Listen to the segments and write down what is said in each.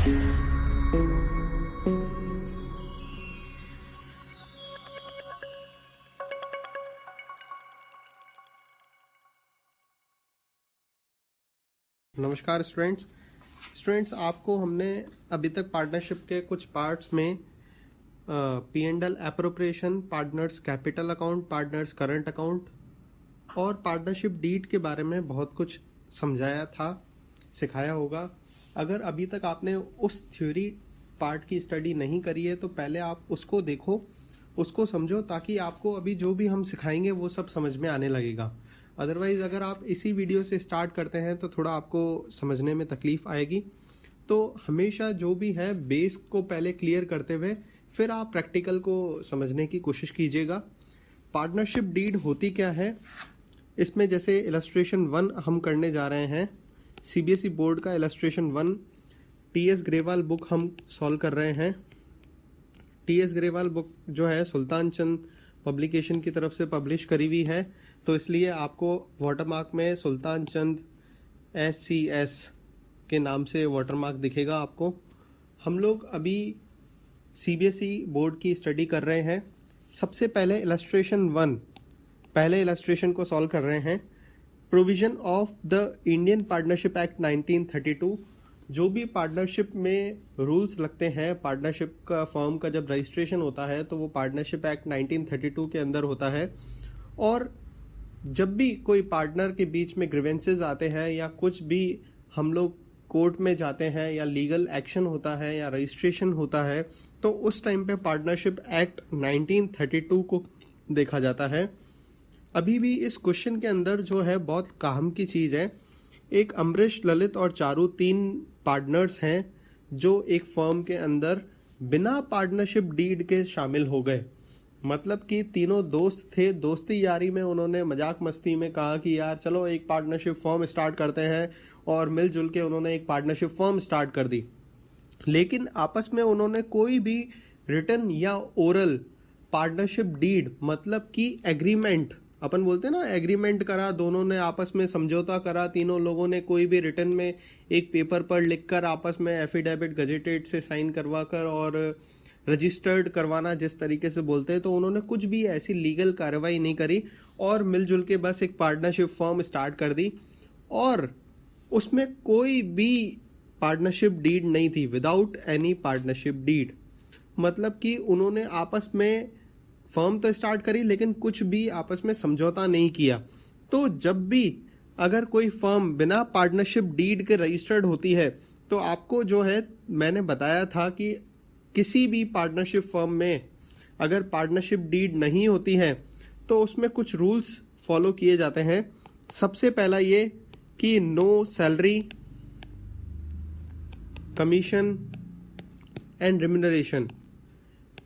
नमस्कार स्टूडेंट्स, आपको हमने अभी तक पार्टनरशिप के कुछ पार्ट्स में P&L appropriation, partners capital account, partners current account और पार्टनरशिप डीड के बारे में बहुत कुछ समझाया था, सिखाया होगा। अगर अभी तक आपने उस थ्योरी पार्ट की स्टडी नहीं करी है तो पहले आप उसको देखो, उसको समझो, ताकि आपको अभी जो भी हम सिखाएंगे वो सब समझ में आने लगेगा। अदरवाइज़ अगर आप इसी वीडियो से स्टार्ट करते हैं तो थोड़ा आपको समझने में तकलीफ आएगी। तो हमेशा जो भी है बेस को पहले क्लियर करते हुए फिर आप प्रैक्टिकल को समझने की कोशिश कीजिएगा। पार्टनरशिप डीड होती क्या है, इसमें जैसे इलस्ट्रेशन 1 हम करने जा रहे हैं, सीबीएसई बोर्ड का इलस्ट्रेशन 1 टीएस ग्रेवाल बुक हम सॉल्व कर रहे हैं। टीएस ग्रेवाल बुक जो है सुल्तान चंद पब्लिकेशन की तरफ से पब्लिश करी हुई है, तो इसलिए आपको वाटरमार्क में सुल्तान चंद SCS के नाम से वाटरमार्क दिखेगा आपको। हम लोग अभी सीबीएसई बोर्ड की स्टडी कर रहे हैं। सबसे पहले इलस्ट्रेशन 1, पहले इलस्ट्रेशन को सॉल्व कर रहे हैं। Provision of the Indian partnership act 1932, जो भी पार्टनरशिप में रूल्स लगते हैं, पार्टनरशिप का फर्म का जब रजिस्ट्रेशन होता है तो वो पार्टनरशिप एक्ट 1932 के अंदर होता है। और जब भी कोई पार्टनर के बीच में ग्रीवेंसेस आते हैं या कुछ भी हम लोग कोर्ट में जाते हैं या लीगल एक्शन होता है या रजिस्ट्रेशन होता है, तो उस टाइम पे पार्टनरशिप एक्ट 1932 को देखा जाता है। अभी भी इस क्वेश्चन के अंदर जो है बहुत काम की चीज़ है। एक अमरीश, ललित और चारू 3 पार्टनर्स हैं जो एक फर्म के अंदर बिना पार्टनरशिप डीड के शामिल हो गए। मतलब कि तीनों दोस्त थे, दोस्ती यारी में उन्होंने मजाक मस्ती में कहा कि यार चलो एक पार्टनरशिप फर्म स्टार्ट करते हैं, और मिलजुल के उन्होंने एक पार्टनरशिप फर्म स्टार्ट कर दी। लेकिन आपस में उन्होंने कोई भी रिटन या ओरल पार्टनरशिप डीड, मतलब कि एग्रीमेंट, अपन बोलते हैं ना, एग्रीमेंट करा, दोनों ने आपस में समझौता करा, तीनों लोगों ने कोई भी रिटन में एक पेपर पर लिखकर आपस में एफिडेविट गजेटेड से साइन करवा कर और रजिस्टर्ड करवाना जिस तरीके से बोलते हैं, तो उन्होंने कुछ भी ऐसी लीगल कार्रवाई नहीं करी और मिलजुल के बस एक पार्टनरशिप फर्म स्टार्ट कर दी। और उसमें कोई भी पार्टनरशिप डीड नहीं थी, विदाउट एनी पार्टनरशिप डीड। मतलब कि उन्होंने आपस में फर्म तो स्टार्ट करी लेकिन कुछ भी आपस में समझौता नहीं किया। तो जब भी अगर कोई फर्म बिना पार्टनरशिप डीड के रजिस्टर्ड होती है तो आपको जो है, मैंने बताया था कि किसी भी पार्टनरशिप फर्म में अगर पार्टनरशिप डीड नहीं होती है तो उसमें कुछ रूल्स फॉलो किए जाते हैं। सबसे पहला ये कि no salary, commission and remuneration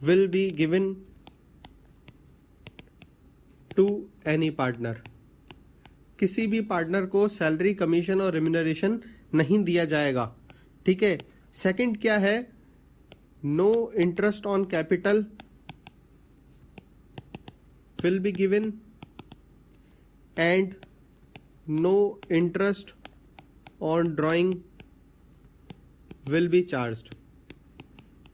will be given to any partner. किसी भी पार्टनर को सैलरी, कमीशन और रिम्यूनरेशन नहीं दिया जाएगा। ठीक है। सेकंड क्या है, no interest on capital will be given and no interest on drawing will be charged।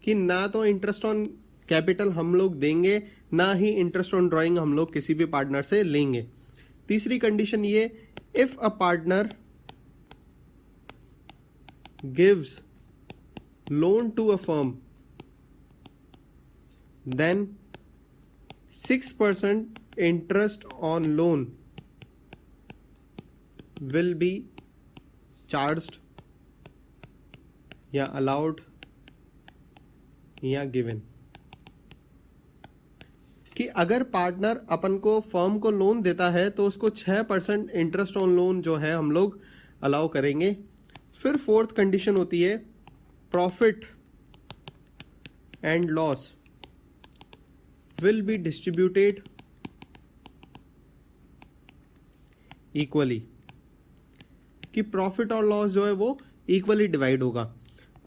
कि ना तो इंटरेस्ट ऑन कैपिटल हम लोग देंगे, ना ही इंटरेस्ट ऑन ड्राइंग हम लोग किसी भी पार्टनर से लेंगे। तीसरी कंडीशन ये, if a partner gives loan to a firm then 6% interest on loan will be charged या allowed या given। कि अगर पार्टनर अपन को फर्म को लोन देता है तो उसको 6% इंटरेस्ट ऑन लोन जो है हम लोग अलाउ करेंगे। फिर फोर्थ कंडीशन होती है, profit and loss will be distributed equally। कि प्रॉफिट और लॉस जो है वो इक्वली डिवाइड होगा।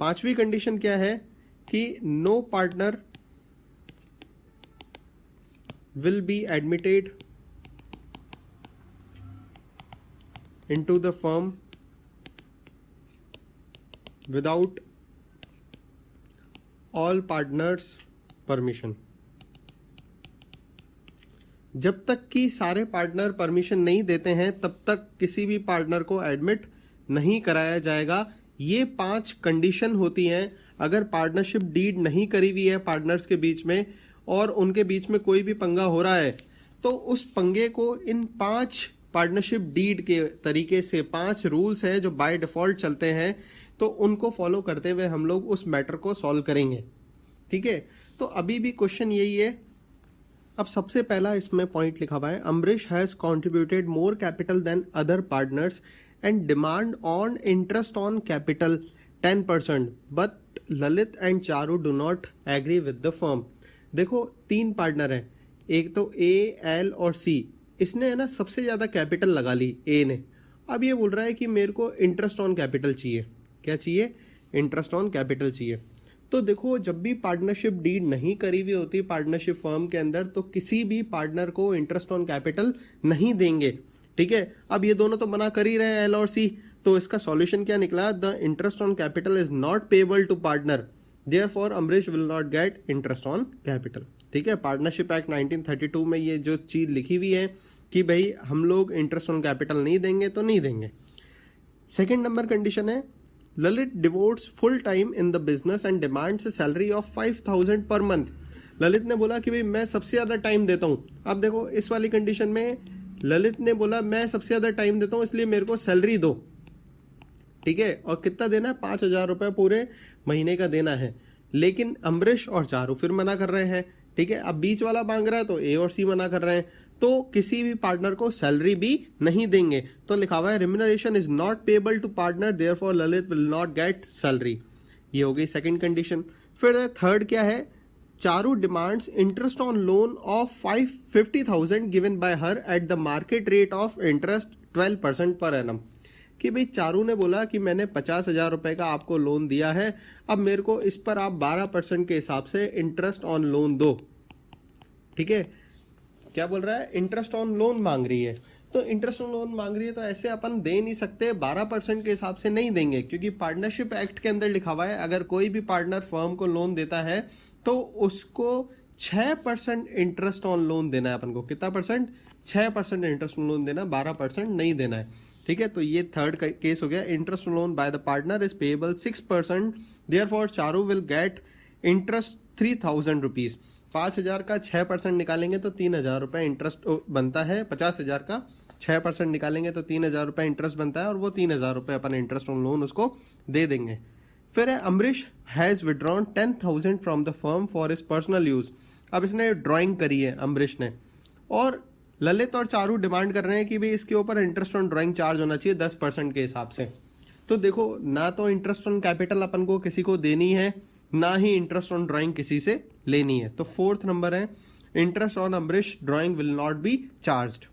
पांचवी कंडीशन क्या है कि no partner will be admitted into the firm without all partners permission. जब तक कि सारे पार्टनर परमिशन नहीं देते हैं तब तक किसी भी पार्टनर को एडमिट नहीं कराया जाएगा। ये 5 कंडीशन होती हैं। अगर पार्टनरशिप डीड नहीं करी हुई है पार्टनर्स के बीच में और उनके बीच में कोई भी पंगा हो रहा है तो उस पंगे को इन 5 पार्टनरशिप डीड के तरीके से 5 रूल्स हैं जो बाय डिफॉल्ट चलते हैं, तो उनको फॉलो करते हुए हम लोग उस मैटर को सॉल्व करेंगे। ठीक है, तो अभी भी क्वेश्चन यही है। अब सबसे पहला इसमें पॉइंट लिखा हुआ है, Ambrish has contributed more capital than other partners and demand on interest on capital 10%, but Lalit and Charu do not agree with the firm. देखो 3 पार्टनर हैं, एक तो ए, एल और सी। इसने है ना सबसे ज्यादा कैपिटल लगा ली ए ने। अब ये बोल रहा है कि मेरे को इंटरेस्ट ऑन कैपिटल चाहिए। क्या चाहिए? इंटरेस्ट ऑन कैपिटल चाहिए। तो देखो जब भी पार्टनरशिप डीड नहीं करी हुई होती पार्टनरशिप फर्म के अंदर तो किसी भी पार्टनर को इंटरेस्ट ऑन कैपिटल नहीं देंगे। ठीक है, अब ये दोनों तो मना कर ही रहे हैं एल और सी, तो इसका सॉल्यूशन क्या निकला? The interest on capital is not payable to partner, therefore Ambrish will not get interest on capital. ठीक है, पार्टनरशिप एक्ट 1932 में ये जो चीज लिखी हुई है कि भाई हम लोग इंटरेस्ट ऑन कैपिटल नहीं देंगे तो नहीं देंगे। सेकंड नंबर कंडीशन है, Lalit devotees full time in the business and demands a salary of 5000 per month. Lalit ने बोला कि भाई मैं सबसे ज्यादा टाइम देता हूं। अब देखो इस वाली कंडीशन में ललित ने बोला मैं सबसे ज्यादा टाइम देता हूं इसलिए मेरे को सैलरी दो। ठीक है, और कितना देना है? 5000 रुपए पूरे महीने का देना है। लेकिन अम्बरीश और चारू फिर मना कर रहे हैं। ठीक है, अब बीच वाला मांग रहा है तो ए और सी मना कर रहे हैं, तो किसी भी पार्टनर को सैलरी भी नहीं देंगे। तो लिखा हुआ है remuneration is not payable to partner, therefore Lalit will not get salary. ये हो गई सेकंड कंडीशन। फिर थर्ड क्या है? Charu demands interest on loan of 50,000 given by her at the market rate of interest 12% per annum. कि भाई चारू ने बोला कि मैंने 50,000 रुपए का आपको लोन दिया है, अब मेरे को इस पर आप 12% के हिसाब से इंटरेस्ट ऑन लोन दो। ठीक है, क्या बोल रहा है? इंटरेस्ट ऑन लोन मांग रही है। तो इंटरेस्ट ऑन लोन मांग रही है तो ऐसे अपन दे नहीं सकते, 12% के हिसाब से नहीं देंगे, क्योंकि पार्टनरशिप एक्ट के अंदर लिखा हुआ है अगर कोई भी पार्टनर फर्म को लोन देता है तो उसको 6% इंटरेस्ट ऑन लोन देना है अपन को। कितना परसेंट? 6% इंटरेस्ट ऑन लोन देना, 12% नहीं देना है। ठीक है, तो ये थर्ड केस हो गया। Interest loan by the partner is payable 6%, therefore Charu will get interest 3000 rupees. 5000 का 6% निकालेंगे तो 3000 रुपए इंटरेस्ट बनता है। 50,000 का 6% निकालेंगे तो 3000 रुपए इंटरेस्ट बनता है और वो 3000 रुपए अपन इंटरेस्ट ऑन लोन उसको दे देंगे। फिर है Ambrish has withdrawn 10,000 from the firm for his personal use. अब इसने ड्राइंग करी है अम्बरीश ने, और ललित और चारू डिमांड कर रहे हैं कि भाई इसके ऊपर इंटरेस्ट ऑन ड्राइंग चार्ज होना चाहिए 10% के हिसाब से। तो देखो ना तो इंटरेस्ट ऑन कैपिटल अपन को किसी को देनी है, ना ही इंटरेस्ट ऑन ड्राइंग किसी से लेनी है। तो फोर्थ नंबर है interest on Ambarish drawing will not be charged.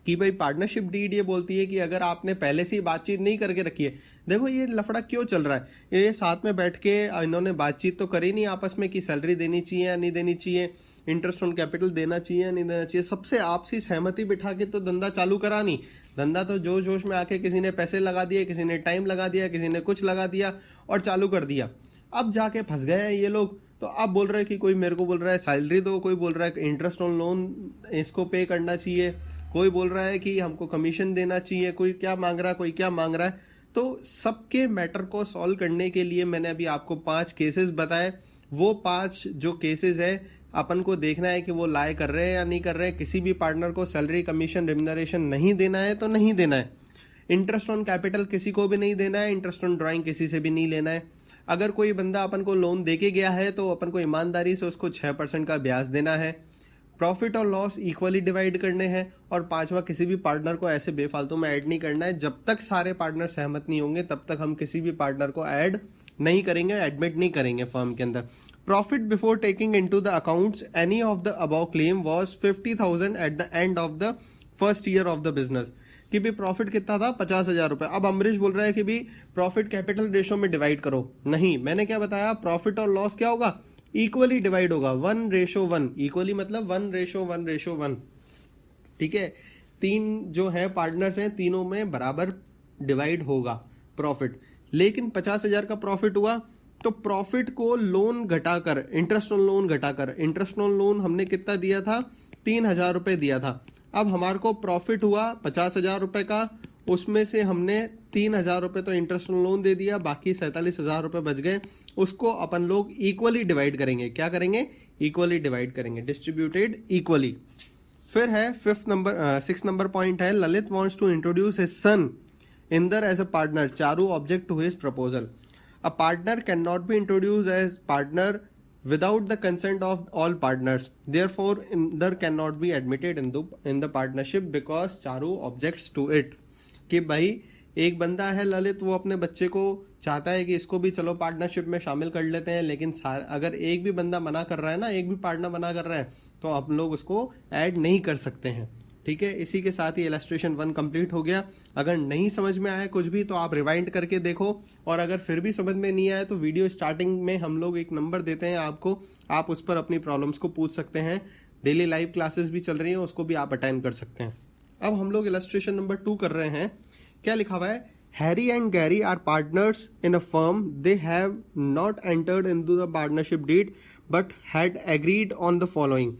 कि भाई पार्टनरशिप डीड ये बोलती है कि अगर आपने पहले से ही बातचीत नहीं करके रखी है, देखो ये लफड़ा क्यों चल रहा है, ये साथ में बैठ के इन्होंने बातचीत तो करी नहीं आपस में कि सैलरी देनी चाहिए या नहीं देनी चाहिए, इंटरेस्ट ऑन कैपिटल देना चाहिए या नहीं देना चाहिए। सबसे आपसी सहमति बिठा के तो धंधा चालू करा नहीं। धंधा तो जोश जोश में आके किसी ने पैसे लगा दिए, किसी ने टाइम लगा दिया, किसी ने कुछ लगा दिया और चालू कर दिया। अब जाके फंस गए हैं ये लोग। तो अब बोल रहे हैं कि कोई मेरे को बोल रहा है सैलरी दो, कोई बोल रहा है इंटरेस्ट ऑन लोन इसको पे करना चाहिए, कोई बोल रहा है कि हमको कमीशन देना चाहिए, कोई क्या मांग रहा है, कोई क्या मांग रहा है। तो सबके मैटर को सॉल्व करने के लिए मैंने अभी आपको 5 केसेस बताए। वो 5 जो केसेस है अपन को देखना है कि वो लाए कर रहे हैं या नहीं कर रहे हैं। किसी भी पार्टनर को सैलरी, कमीशन, रिम्यूनरेशन नहीं देना है तो नहीं देना है। इंटरेस्ट ऑन कैपिटल किसी को भी नहीं देना है, इंटरेस्ट ऑन ड्राइंग किसी से भी नहीं लेना है। अगर कोई बंदा अपन को लोन देके गया है तो अपन को ईमानदारी से उसको 6% का ब्याज देना है। प्रॉफिट और लॉस इक्वली डिवाइड करने हैं। और 5वां, किसी भी पार्टनर को ऐसे बेफालतू में ऐड नहीं करना है। जब तक सारे पार्टनर सहमत नहीं होंगे तब तक हम किसी भी पार्टनर को ऐड नहीं करेंगे, एडमिट नहीं करेंगे फर्म के अंदर। Profit before taking into the accounts any of the above claim was 50,000 at the end of the first year of the business. कि भी प्रॉफिट कितना था? 50,000 रुपए। अब अम्बरीश बोल रहा है कि भी प्रॉफिट कैपिटल रेशो में डिवाइड करो। नहीं, मैंने क्या बताया? प्रॉफिट और लॉस क्या होगा? इक्वली डिवाइड होगा, 1:1। इक्वली मतलब 1:1:1। ठीक है, 3 जो है पार्टनर्स हैं, तीनों में बराबर डिवाइड होगा प्रॉफिट। लेकिन 50,000 का प्रॉफिट हुआ तो प्रॉफिट को लोन घटाकर, इंटरेस्ट ऑन लोन घटाकर, इंटरेस्ट ऑन लोन हमने कितना दिया था, 3,000 रुपए दिया था। अब हमारे को प्रॉफिट हुआ 50,000 रुपए का, उसमें से हमने 3,000 रुपए तो इंटरेस्ट ऑन लोन दे दिया, बाकी 47,000 रुपए बच गए। उसको अपन लोग इक्वली डिवाइड करेंगे। क्या करेंगे? इक्वली डिवाइड करेंगे, डिस्ट्रीब्यूटेड इक्वली। फिर है 6 नंबर पॉइंट है, Lalit wants to introduce his son Inder as a partner, Charu object to his proposal. A partner can not be introduce as partner without the consent of all partners, therefore Inder cannot be admitted in the partnership because Charu objects to it। कि भाई एक बंदा है ललित, वो अपने बच्चे को चाहता है कि इसको भी चलो पार्टनरशिप में शामिल कर लेते हैं, लेकिन अगर एक भी बंदा मना कर रहा है ना, एक भी पार्टनर मना कर रहा है, तो आप लोग उसको ऐड नहीं कर सकते हैं। ठीक है, इसी के साथ ही इलस्ट्रेशन 1 कंप्लीट हो गया। अगर नहीं समझ में आया कुछ भी तो आप रिवाइंड करके देखो, और अगर फिर भी समझ में नहीं आया तो वीडियो स्टार्टिंग में हम लोग एक नंबर देते हैं आपको, आप उस पर अपनी प्रॉब्लम्स को पूछ सकते हैं। डेली लाइव क्लासेस भी चल रही हैं, उसको भी आप अटेंड कर सकते हैं। अब हम लोग इलस्ट्रेशन नंबर 2 कर रहे हैं। क्या लिखा हुआ है? Harry and Gary are partners in a firm, they have not entered into the partnership deed but had agreed on the following.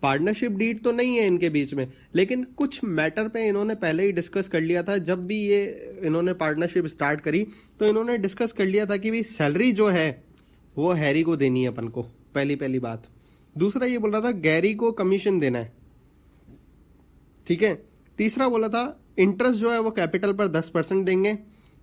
Partnership deed तो नहीं है इनके बीच में, लेकिन कुछ मैटर पे इन्होंने पहले ही डिस्कस कर लिया था। जब भी ये इन्होंने पार्टनरशिप स्टार्ट करी तो इन्होंने डिस्कस कर लिया था कि भाई सैलरी जो है वो हैरी को देनी है अपन को, पहली बात। दूसरा ये बोल रहा था गैरी को कमीशन देना है। ठीक है, तीसरा बोला था इंटरेस्ट जो है वो कैपिटल पर 10% देंगे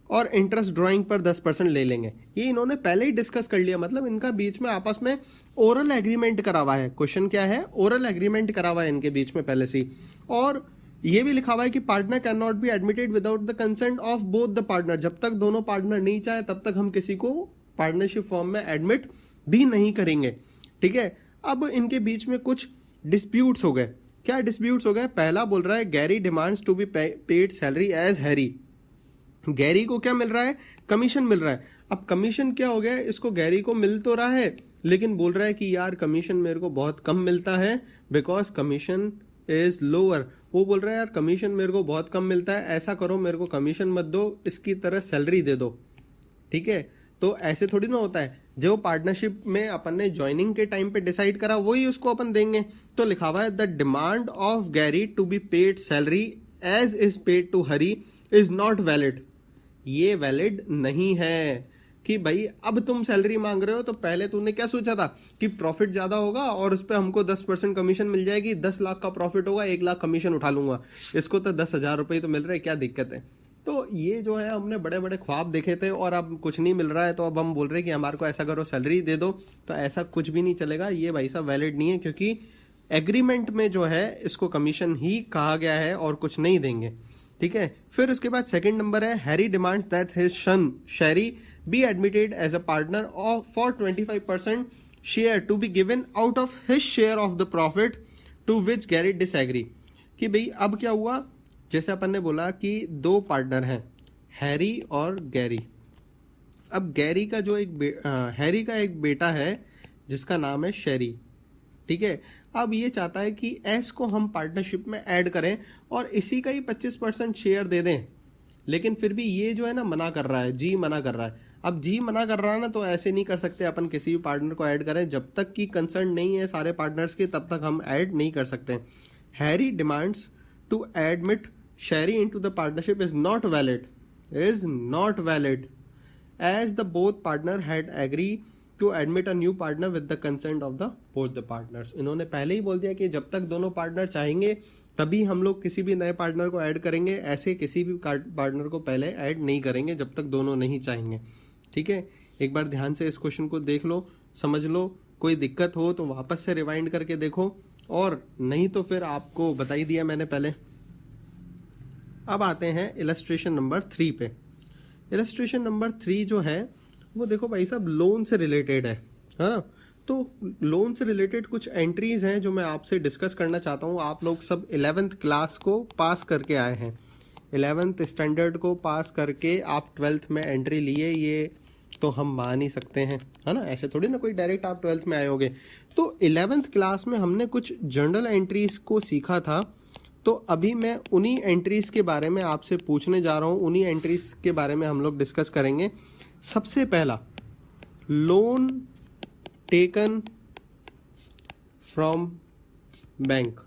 और इंटरेस्ट ड्राइंग पर 10% ले लेंगे। ये इन्होंने पहले ही डिस्कस कर लिया, मतलब इनका बीच में आपस में ओरल एग्रीमेंट करा हुआ है। क्वेश्चन क्या है? ओरल एग्रीमेंट करा हुआ है इनके बीच में पहले से। और ये भी लिखा हुआ है कि partner can not be admitted without the consent of both the partner. जब तक दोनों पार्टनर नहीं चाहे तब तक हम किसी को पार्टनरशिप फॉर्म में एडमिट भी नहीं करेंगे। ठीक है, अब इनके बीच में कुछ डिस्प्यूट्स हो गए। क्या डिस्प्यूट्स हो गए? पहला बोल रहा है Gary demands to be paid salary as Harry. Gary को क्या मिल रहा है? कमीशन मिल रहा है। अब कमीशन क्या हो गया? इसको गैरी को मिल तो रहा है, लेकिन बोल रहा है कि यार कमीशन मेरे को बहुत कम मिलता है, बिकॉज कमीशन इज लोअर। वो बोल रहा है यार कमीशन मेरे को बहुत कम मिलता है, ऐसा करो मेरे को कमीशन मत दो, इसकी तरह सैलरी दे दो। ठीक है, तो ऐसे थोड़ी ना होता है। जो पार्टनरशिप में अपन ने ज्वाइनिंग के टाइम पे डिसाइड करा वही उसको अपन देंगे। तो लिखा हुआ है the demand of Gary to be paid salary as is paid to Harry is not valid. ये वैलिड नहीं है कि भाई अब तुम सैलरी मांग रहे हो, तो पहले तूने क्या सोचा था कि प्रॉफिट ज्यादा होगा और उस पर हमको 10% कमीशन मिल जाएगी, 10 लाख का प्रॉफिट होगा, 1 लाख कमीशन उठा लूंगा, इसको तो 10,000 रुपए तो मिल रहे, क्या दिक्कत है। तो ये जो है हमने बड़े बड़े ख्वाब देखे थे और अब कुछ नहीं मिल रहा है, तो अब हम बोल रहे हैं कि हमारे को ऐसा करो सैलरी दे दो, तो ऐसा कुछ भी नहीं चलेगा। ये भाई साहब वैलिड नहीं है, क्योंकि एग्रीमेंट में जो है इसको कमीशन ही कहा गया है और कुछ नहीं देंगे। ठीक है, फिर उसके बाद सेकंड नंबर है Harry demands that his son Sherry be admitted as a partner for 25% share to be given out of his share of the profit, to which Gary disagree. कि भाई अब क्या हुआ, जैसे अपन ने बोला कि 2 पार्टनर हैं, हैरी और गैरी। अब गैरी का जो हैरी का एक बेटा है जिसका नाम है शेरी। ठीक है, अब ये चाहता है कि एस को हम पार्टनरशिप में ऐड करें और इसी का ही 25% शेयर दे दें, लेकिन फिर भी ये जो है ना मना कर रहा है, जी मना कर रहा है। अब जी मना कर रहा है ना, तो ऐसे नहीं कर सकते अपन किसी भी पार्टनर को ऐड करें, जब तक की कंसर्न नहीं है सारे पार्टनर्स की तब तक हम ऐड नहीं कर सकते। Harry demands to admit Sherry into the partnership is not valid as the both partner had agree to admit a new partner with the consent of the both the partners. इन्होंने पहले ही बोल दिया कि जब तक दोनों पार्टनर चाहेंगे तभी हम लोग किसी भी नए पार्टनर को ऐड करेंगे, ऐसे किसी भी पार्टनर को पहले ऐड नहीं करेंगे जब तक दोनों नहीं चाहेंगे। ठीक है, एक बार ध्यान से इस क्वेश्चन को देख लो, समझ लो, कोई दिक्कत हो तो वापस से रिवाइंड करके देखो, और नहीं तो फिर आपको बता ही दिया मैंने पहले। अब आते हैं इलस्ट्रेशन नंबर 3 पे। इलस्ट्रेशन नंबर 3 जो है वो देखो भाई साहब लोन से रिलेटेड है ना। तो लोन से रिलेटेड कुछ एंट्रीज हैं जो मैं आपसे डिस्कस करना चाहता हूँ। आप लोग सब 11th क्लास को पास करके आए हैं, 11th स्टैंडर्ड को पास करके आप 12th में एंट्री लिए, ये तो हम मान ही सकते हैं, है ना। ऐसे थोड़ी ना कोई डायरेक्ट आप 12th में आए होगे। तो 11th क्लास में हमने कुछ जर्नल एंट्रीज को सीखा था, तो अभी मैं उन्हीं एंट्रीज के बारे में आपसे पूछने जा रहा हूँ, उन्हीं एंट्रीज के बारे में हम लोग डिस्कस करेंगे। सबसे पहला लोन टेकन फ्रॉम बैंक।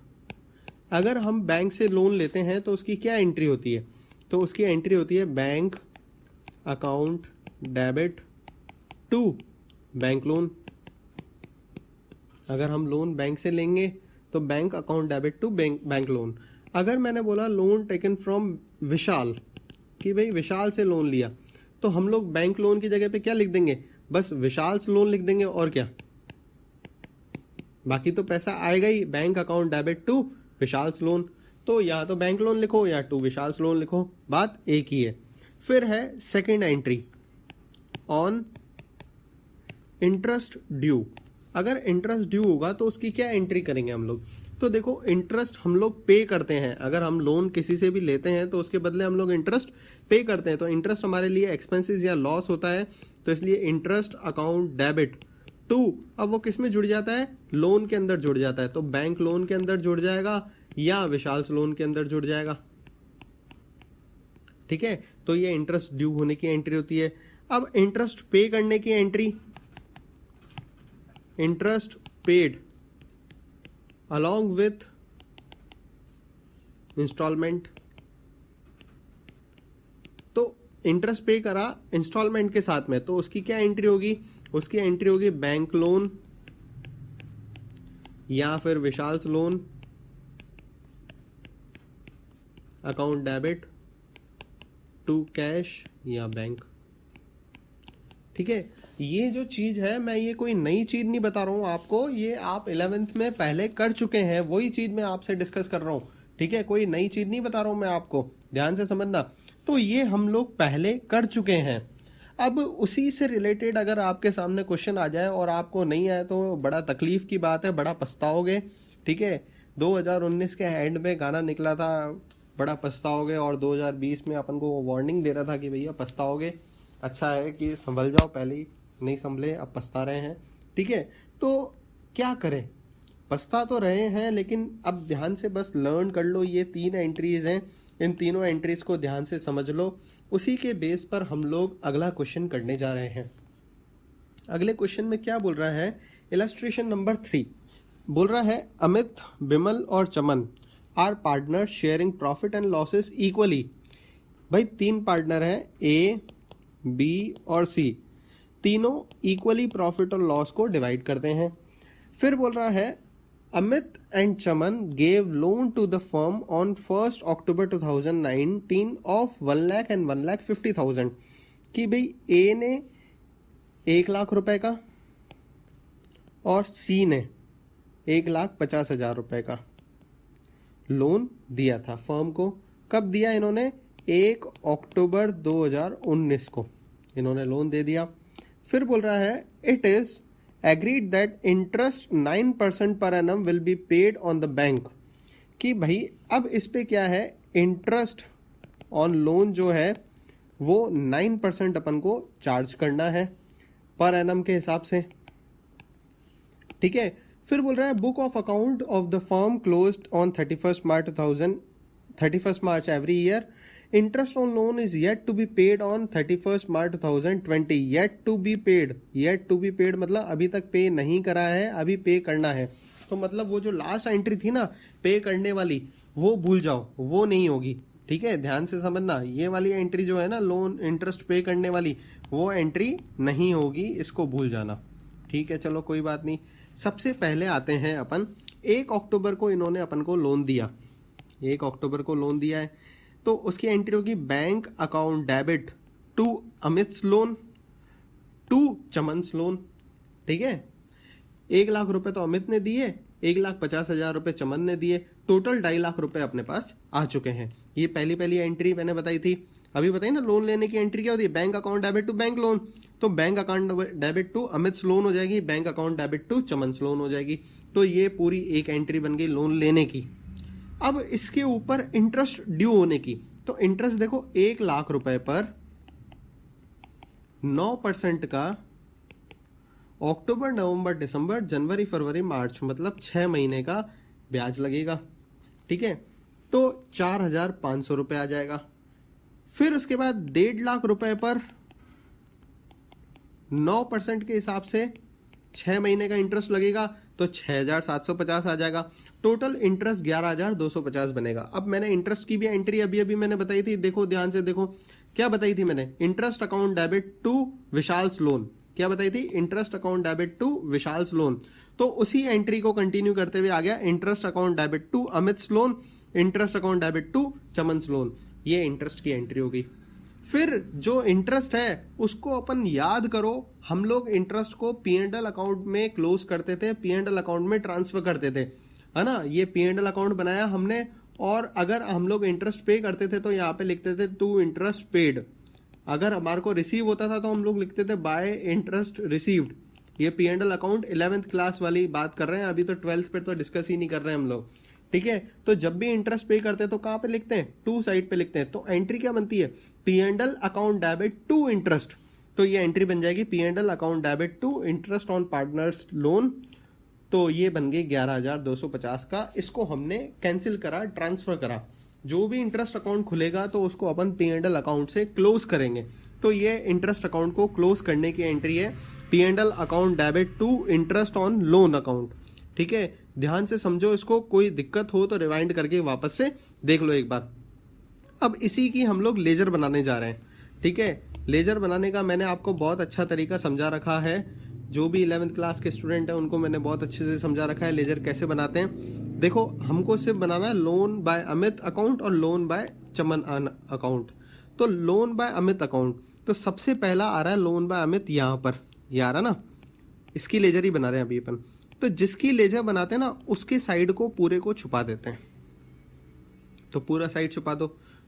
अगर हम बैंक से लोन लेते हैं तो उसकी क्या एंट्री होती है? तो उसकी एंट्री होती है bank account debit to bank loan. अगर हम लोन बैंक से लेंगे तो bank account debit to bank loan. अगर मैंने बोला लोन टेकन फ्रॉम विशाल, कि भाई विशाल से लोन लिया, तो हम लोग बैंक लोन की जगह पे क्या लिख देंगे? बस विशाल से लोन लिख देंगे, और क्या, बाकी तो पैसा आएगा ही bank account debit to Vishal loan. तो या तो बैंक लोन लिखो या टू विशाल लोन लिखो, बात एक ही है। फिर है second entry on interest due. अगर इंटरेस्ट ड्यू होगा तो उसकी क्या एंट्री करेंगे हम लोग? तो देखो, इंटरेस्ट हम लोग पे करते हैं। अगर हम लोन किसी से भी लेते हैं तो उसके बदले हम लोग इंटरेस्ट पे करते हैं, तो इंटरेस्ट हमारे लिए एक्सपेंसेस या लॉस होता है, तो इसलिए इंटरेस्ट अकाउंट डेबिट टू, अब वो किस में जुड़ जाता है? लोन के अंदर जुड़ जाता है, तो बैंक लोन के अंदर जुड़ जाएगा या विशाल लोन के अंदर जुड़ जाएगा। ठीक है, तो ये इंटरेस्ट ड्यू होने की एंट्री होती है। अब इंटरेस्ट पे करने की entry, interest paid along with instalment. तो इंटरेस्ट पे करा इंस्टॉलमेंट के साथ में, तो उसकी क्या एंट्री होगी? उसकी एंट्री होगी बैंक लोन या फिर Vishal loan account debit to cash या बैंक। ठीक है, ये जो चीज है, मैं ये कोई नई चीज नहीं बता रहा हूं आपको, ये आप 11th में पहले कर चुके हैं, वही चीज मैं आपसे डिस्कस कर रहा हूं। ठीक है, कोई नई चीज नहीं बता रहा हूं मैं आपको, ध्यान से समझना। तो ये हम लोग पहले कर चुके हैं। अब उसी से रिलेटेड अगर आपके सामने क्वेश्चन आ जाए और आपको नहीं आए तो बड़ा तकलीफ की बात है, बड़ा पछताओगे। ठीक है, 2019 के एंड में गाना निकला था बड़ा पछताओगे, और 2020 में अपन को वार्निंग दे रहा था कि भैया पछताओगे, अच्छा है कि संभल जाओ, पहले ही नहीं संभले, अब पछता रहे हैं। ठीक है, तो क्या करें, पछता तो रहे हैं, लेकिन अब ध्यान से बस लर्न कर लो। ये 3 एंट्रीज हैं, इन तीनों एंट्रीज को ध्यान से समझ लो, उसी के बेस पर हम लोग अगला क्वेश्चन करने जा रहे हैं। अगले क्वेश्चन में क्या बोल रहा है? इलस्ट्रेशन नंबर 3 बोल रहा है अमित, बिमल और Chaman are partner sharing profit and losses equally. भाई 3 पार्टनर हैं, ए बी और सी, तीनों इक्वली प्रॉफिट और लॉस को डिवाइड करते हैं। फिर बोल रहा है Amit and Chaman gave loan to the firm on 1 October 2019 of 1 lakh and 1,50,000, कि भाई ए ने 1 लाख रुपए का और सी ने 1,50,000 रुपए का लोन दिया था फर्म को। कब दिया इन्होंने? 1 अक्टूबर 2019 को इन्होंने लोन दे दिया। फिर बोल रहा है it is agreed that interest 9% per annum will be paid on the bank, कि भाई अब इस पे क्या है, इंटरेस्ट ऑन लोन जो है वो 9% अपन को चार्ज करना है पर एनम के हिसाब से। ठीक है, फिर बोल रहा है book of account of the firm closed on 31st March every year, interest on loan is yet to be paid on 31st March 2020। Yet to be paid मतलब अभी तक पे नहीं करा है, अभी पे करना है। तो मतलब वो जो लास्ट एंट्री थी ना पे करने वाली, वो भूल जाओ, वो नहीं होगी। ठीक है, ध्यान से समझना, ये वाली एंट्री जो है ना लोन इंटरेस्ट पे करने वाली, वो एंट्री नहीं होगी, इसको भूल जाना। ठीक है, चलो कोई बात नहीं। सबसे पहले आते हैं अपन, 1 अक्टूबर को इन्होंने अपन को लोन दिया, 1 अक्टूबर को लोन दिया है, तो उसकी एंट्री होगी bank account debit to Amit loan to Chaman loan. ठीक है, 1 लाख रुपए तो अमित ने दिए, 1,50,000 रुपए चमन ने दिए, टोटल 2.5 लाख रुपए अपने पास आ चुके हैं। ये पहली एंट्री मैंने बताई थी, अभी बताई ना लोन लेने की एंट्री क्या होती है, bank account debit to bank loan, तो bank account debit to Amit loan हो जाएगी, bank account debit to Chaman loan हो जाएगी। तो ये पूरी एक एंट्री बन गई लोन लेने की। अब इसके ऊपर इंटरेस्ट ड्यू होने की, तो इंटरेस्ट देखो 1 लाख रुपए पर 9% का अक्टूबर नवंबर दिसंबर जनवरी फरवरी मार्च मतलब 6 महीने का ब्याज लगेगा। ठीक है, तो 4,500 रुपए आ जाएगा। फिर उसके बाद 1.5 लाख रुपए पर 9% के हिसाब से 6 महीने का इंटरेस्ट लगेगा तो 6,750 आ जाएगा। टोटल इंटरेस्ट 11,250 बनेगा। अब मैंने इंटरेस्ट की भी एंट्री अभी अभी मैंने बताई थी, देखो ध्यान से देखो क्या बताई थी मैंने, interest account debit to Vishal's loan. क्या बताई थी? Interest account debit to Vishal's loan. तो उसी एंट्री को कंटिन्यू करते हुए आ गया interest account debit to Amit loan, interest account debit to Chaman loan. ये इंटरेस्ट की एंट्री होगी। फिर जो इंटरेस्ट है उसको अपन याद करो, हम लोग इंटरेस्ट को P&L अकाउंट में क्लोज करते थे, P&L अकाउंट में ट्रांसफर करते थे, है ना। ये P&L अकाउंट बनाया हमने, और अगर हम लोग इंटरेस्ट पे करते थे तो यहाँ पे लिखते थे टू इंटरेस्ट पेड। अगर हमारे को रिसीव होता था तो हम लोग लिखते थे बाय इंटरेस्ट रिसीव्ड। ये P&L अकाउंट 11th क्लास वाली बात कर रहे हैं, अभी तो 12th पे तो डिस्कस ही नहीं कर रहे हैं हम लोग, ठीक है। तो जब भी इंटरेस्ट पे करते हैं तो कहां पे लिखते हैं? टू साइड पे लिखते हैं। तो एंट्री क्या बनती है? P&L account debit to interest. तो ये एंट्री बन जाएगी P&L account debit to interest on partners loan. तो ये बन गई 11,250 का। इसको हमने कैंसिल करा, ट्रांसफर करा। जो भी इंटरेस्ट अकाउंट खुलेगा तो उसको अपन P&L अकाउंट से क्लोज करेंगे। तो ये इंटरेस्ट अकाउंट को क्लोज करने की एंट्री है, P&L account debit to interest on loan account. ठीक है, ध्यान से समझो इसको, कोई दिक्कत हो तो रिवाइंड करके वापस से देख लो एक बार। अब इसी की हम लोग लेजर बनाने जा रहे हैं, ठीक है। लेजर बनाने का मैंने आपको बहुत अच्छा तरीका समझा रखा है, जो भी 11th क्लास के स्टूडेंट है उनको मैंने बहुत अच्छे से समझा रखा है लेजर कैसे बनाते हैं। देखो, हमको सिर्फ बनाना है लोन बाय अमित अकाउंट और लोन बाय चमन अकाउंट। तो लोन बाय अमित अकाउंट, तो सबसे पहला आ रहा है लोन बाय अमित, यहाँ पर ये आ रहा ना, इसकी लेजर ही बना रहे हैं अभी अपन। तो जिसकी लेजर बनाते हैं ना उसके साइड को पूरे को छुपा देते हैं। तो पूरा साइड छुपा दो,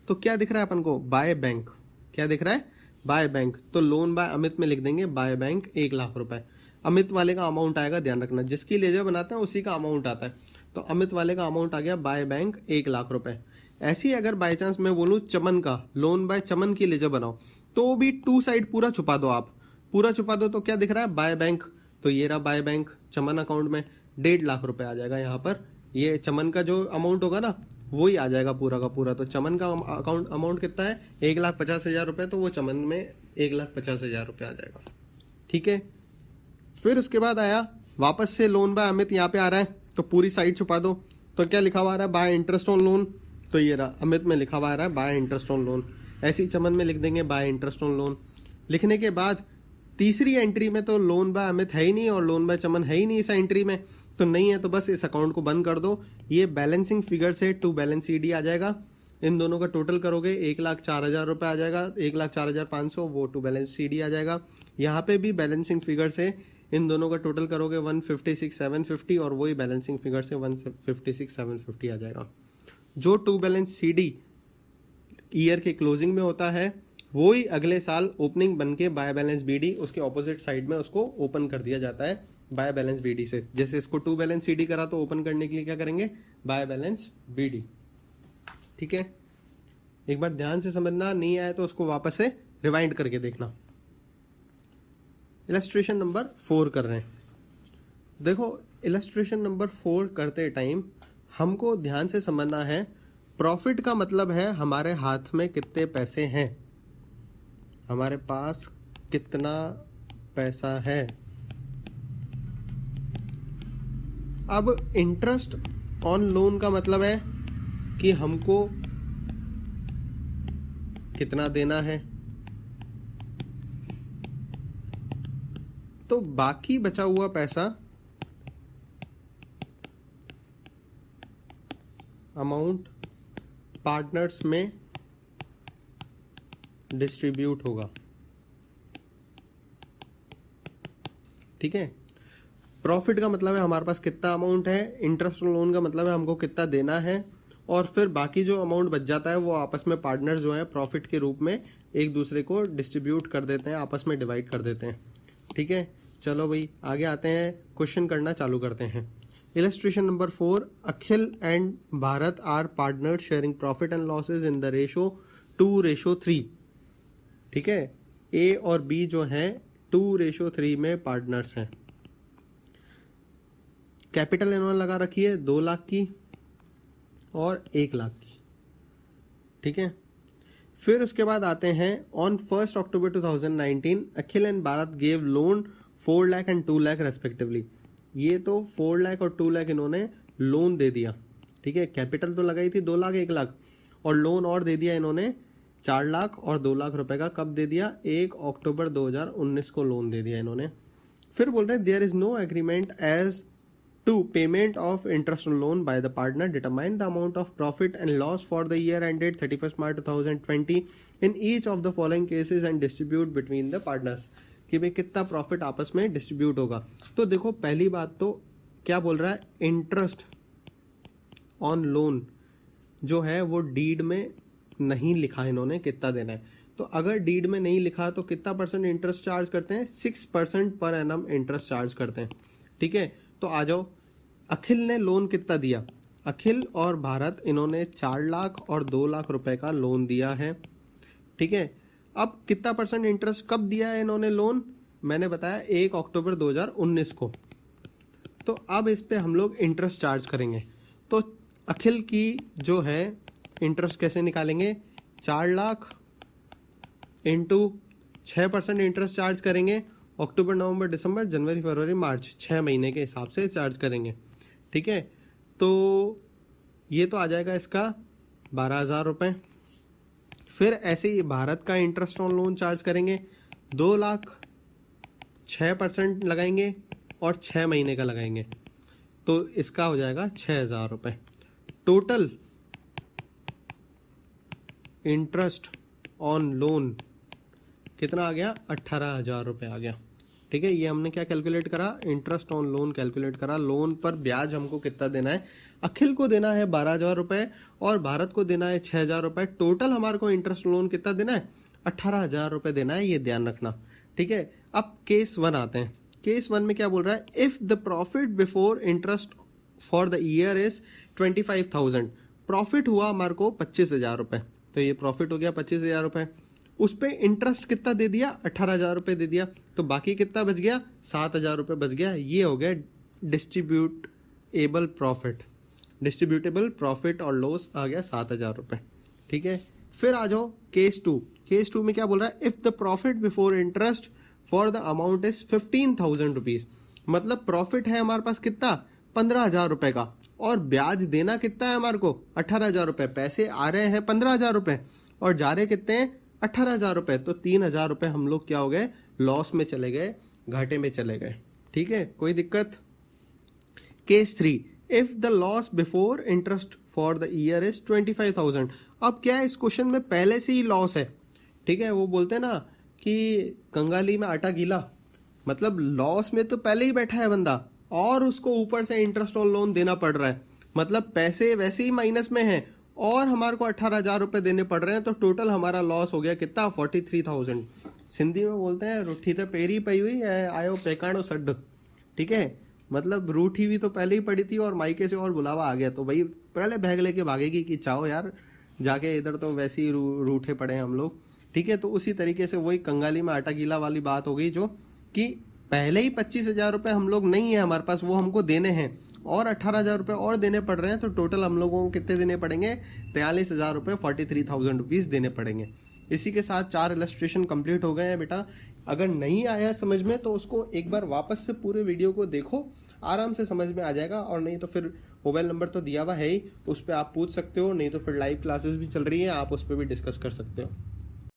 तो क्या दिख रहा है अपन को? By bank. क्या दिख रहा है? By bank. तो लोन बाय अमित में लिख देंगे बाय बैंक 1 लाख रुपए। अमित वाले का अमाउंट आएगा, ध्यान रखना, जिसकी लेजर बनाते हैं उसी का अमाउंट आता है। तो अमित वाले का अमाउंट आ गया बाय बैंक 1 लाख रुपए। ऐसी अगर बाय चांस मैं बोलूं चमन का, लोन बाय चमन की लेजर बनाओ, तो भी टू साइड पूरा छुपा दो आप, पूरा छुपा दो। तो क्या दिख रहा है? By bank. तो ये रहा बाय बैंक, चमन अकाउंट में 1.5 लाख रुपए आ जाएगा यहाँ पर। ये चमन का जो अमाउंट होगा ना वही आ जाएगा पूरा का पूरा। तो चमन का अकाउंट अमाउंट कितना है? 1,50,000 रुपए। तो वो चमन में 1,50,000 रुपए आ जाएगा, ठीक है। फिर उसके बाद आया वापस से लोन बाय अमित, यहाँ पे आ रहा है तो पूरी साइड छुपा दो। तो क्या लिखा हुआ आ रहा है? Bye interest on loan. तो ये रहा, अमित में लिखा हुआ आ रहा है बाय इंटरेस्ट ऑन लोन। ऐसे ही चमन में लिख देंगे बाय इंटरेस्ट ऑन लोन। लिखने के बाद तीसरी एंट्री में तो लोन बाय अमित है ही नहीं और लोन बाय चमन है ही नहीं इस एंट्री में, तो नहीं है तो बस इस अकाउंट को बंद कर दो। ये बैलेंसिंग फिगर से टू बैलेंस CD आ जाएगा। इन दोनों का टोटल करोगे 1,04,000 रुपए आ जाएगा, 1,04,500 वो टू बैलेंस CD आ जाएगा। यहाँ पे भी बैलेंसिंग फिगर से इन दोनों का टोटल करोगे 156,750 और वही बैलेंसिंग फिगर से 156,750 आ जाएगा। जो टू बैलेंस CD ईयर के क्लोजिंग में होता है वो ही अगले साल ओपनिंग बन के बाय बैलेंस BD उसके ऑपोजिट साइड में उसको ओपन कर दिया जाता है बाय बैलेंस BD से। जैसे इसको टू बैलेंस CD करा तो ओपन करने के लिए क्या करेंगे? बाय बैलेंस BD, ठीक है। एक बार ध्यान से समझना, नहीं आया तो उसको वापस से रिवाइंड करके देखना। इलस्ट्रेशन नंबर 4 कर रहे हैं। देखो, इलस्ट्रेशन नंबर 4 करते टाइम हमको ध्यान से समझना है, प्रॉफिट का मतलब है हमारे हाथ में कितने पैसे हैं, हमारे पास कितना पैसा है। अब इंटरेस्ट ऑन लोन का मतलब है कि हमको कितना देना है। तो बाकी बचा हुआ पैसा अमाउंट पार्टनर्स में डिस्ट्रीब्यूट होगा, ठीक है। प्रॉफिट का मतलब है हमारे पास कितना अमाउंट है, इंटरेस्ट ऑन लोन का मतलब है हमको कितना देना है, और फिर बाकी जो अमाउंट बच जाता है वो आपस में पार्टनर जो है प्रॉफिट के रूप में एक दूसरे को डिस्ट्रीब्यूट कर देते हैं, आपस में डिवाइड कर देते हैं, ठीक है। चलो भाई आगे आते हैं, क्वेश्चन करना चालू करते हैं। Illustration number 4, Akhil and Bharat are partner sharing profit and losses in the ratio 2:3, ठीक है। A और B जो है 2:3 में पार्टनर्स हैं। कैपिटल इन्होंने लगा रखी है 2 लाख की और 1 लाख की, ठीक है। फिर उसके बाद आते हैं on 1 October 2019 Akhil and Bharat gave loan 4 lakh and 2 lakh respectively. ये तो 4 लाख और 2 लाख इन्होंने लोन दे दिया, ठीक है। कैपिटल तो लगाई थी 2 लाख 1 लाख, और लोन और दे दिया इन्होंने 4 लाख और 2 लाख रुपए का। कब दे दिया? 1 अक्टूबर 2019 को लोन दे दिया इन्होंने। फिर बोल रहे हैं there is no agreement as to payment of interest on loan by the partner, determine the amount of profit and loss for the year ended 31 March 2020 in each of the following cases and distribute between the partners, कि भाई कितना profit आपस में distribute होगा। तो देखो पहली बात तो क्या बोल रहा है, इंटरेस्ट ऑन लोन जो है वो डीड में नहीं लिखा इन्होंने कितना देना है। तो अगर डीड में नहीं लिखा तो कितना परसेंट इंटरेस्ट चार्ज करते हैं? 6% पर एनम इंटरेस्ट चार्ज करते हैं, ठीक है। तो आ जाओ, अखिल ने लोन कितना दिया? अखिल और भारत इन्होंने 4 लाख और 2 लाख रुपए का लोन दिया है, ठीक है। अब कितना परसेंट इंटरेस्ट कब दिया है इन्होंने लोन? मैंने बताया 1 अक्टूबर 2019 को। तो अब इस पे हम लोग इंटरेस्ट चार्ज करेंगे। तो अखिल की जो है इंटरेस्ट कैसे निकालेंगे? 4 लाख इंटू 6% इंटरेस्ट चार्ज करेंगे। अक्टूबर नवंबर दिसंबर जनवरी फरवरी मार्च 6 महीने के हिसाब से चार्ज करेंगे, ठीक है। तो ये तो आ जाएगा इसका 12,000 रुपये। फिर ऐसे ही भारत का इंटरेस्ट ऑन लोन चार्ज करेंगे 2 लाख, 6% लगाएंगे और 6 महीने का लगाएंगे, तो इसका हो जाएगा 6,000 रुपये। टोटल इंटरेस्ट ऑन लोन कितना आ गया? 18,000 रुपये आ गया, ठीक है। ये हमने क्या कैलकुलेट करा? इंटरेस्ट ऑन लोन कैलकुलेट करा। लोन पर ब्याज हमको कितना देना है? अखिल को देना है 12,000 रुपये और भारत को देना है 6,000 रुपये। टोटल हमारे को इंटरेस्ट लोन कितना देना है? 18,000 रुपये देना है, ये ध्यान रखना, ठीक है। अब केस 1 आते हैं। केस 1 में क्या बोल रहा है? If the profit before interest for the year is 25,000, profit हुआ हमारे को 25,000 रुपये। तो ये प्रॉफिट हो गया 25,000 रुपये। उस पे इंटरेस्ट कितना दे दिया? 18,000 रुपये दे दिया। तो बाकी कितना बच गया? 7,000 रुपये बच गया। ये हो गया डिस्ट्रीब्यूटेबल प्रॉफिट। डिस्ट्रीब्यूटेबल प्रॉफिट और लॉस आ गया 7,000 रुपये, ठीक है। फिर आ जाओ केस 2। केस 2 में क्या बोल रहा है? If the profit before interest for the amount is 15,000 rupees, मतलब प्रॉफिट है हमारे पास कितना? 15,000 रुपये का, और ब्याज देना कितना है हमारे को? 18,000 रुपये। पैसे आ रहे हैं 15,000 रुपये और जा रहे कितने हैं? 18,000 रुपये। तो 3,000 रुपये हम लोग क्या हो गए? लॉस में चले गए, घाटे में चले गए, ठीक है। कोई दिक्कत? Case 3, if the loss before interest for the year is 25,000। अब क्या है, इस क्वेश्चन में पहले से ही लॉस है, ठीक है। वो बोलते हैं ना कि कंगाली में आटा गीला, मतलब लॉस में तो पहले ही बैठा है बंदा और उसको ऊपर से इंटरेस्ट ऑन लोन देना पड़ रहा है, मतलब पैसे वैसे ही माइनस में है और हमारे को 18,000 रुपये देने पड़ रहे हैं। तो टोटल हमारा लॉस हो गया कितना? 43,000। सिंधी में बोलते हैं रूठी तो पेरी पई हुई है, आयो पेकाणो सड, ठीक है। मतलब रूठी हुई तो पहले ही पड़ी थी और मायके से और बुलावा आ गया, तो भाई पहले बैग लेके भागेगी कि चाहो यार जाके, इधर तो वैसे ही रूठे पड़े हैं हम लोग, ठीक है। तो उसी तरीके से वही कंगाली में आटा गीला वाली बात हो गई, जो कि पहले ही 25,000 रुपये हम लोग नहीं है हमारे पास, वो हमको देने हैं और 18,000 रुपये और देने पड़ रहे हैं। तो टोटल हम लोगों को कितने देने पड़ेंगे? 43,000 रुपये, 43,000 रुपीज़ देने पड़ेंगे। इसी के साथ 4 इलस्ट्रेशन कंप्लीट हो गए हैं बेटा। अगर नहीं आया समझ में तो उसको एक बार वापस से पूरे वीडियो को देखो, आराम से समझ में आ जाएगा। और नहीं तो फिर मोबाइल नंबर तो दिया हुआ है ही, उस पर आप पूछ सकते हो, नहीं तो फिर लाइव क्लासेस भी चल रही है, आप उस पर भी डिस्कस कर सकते हो।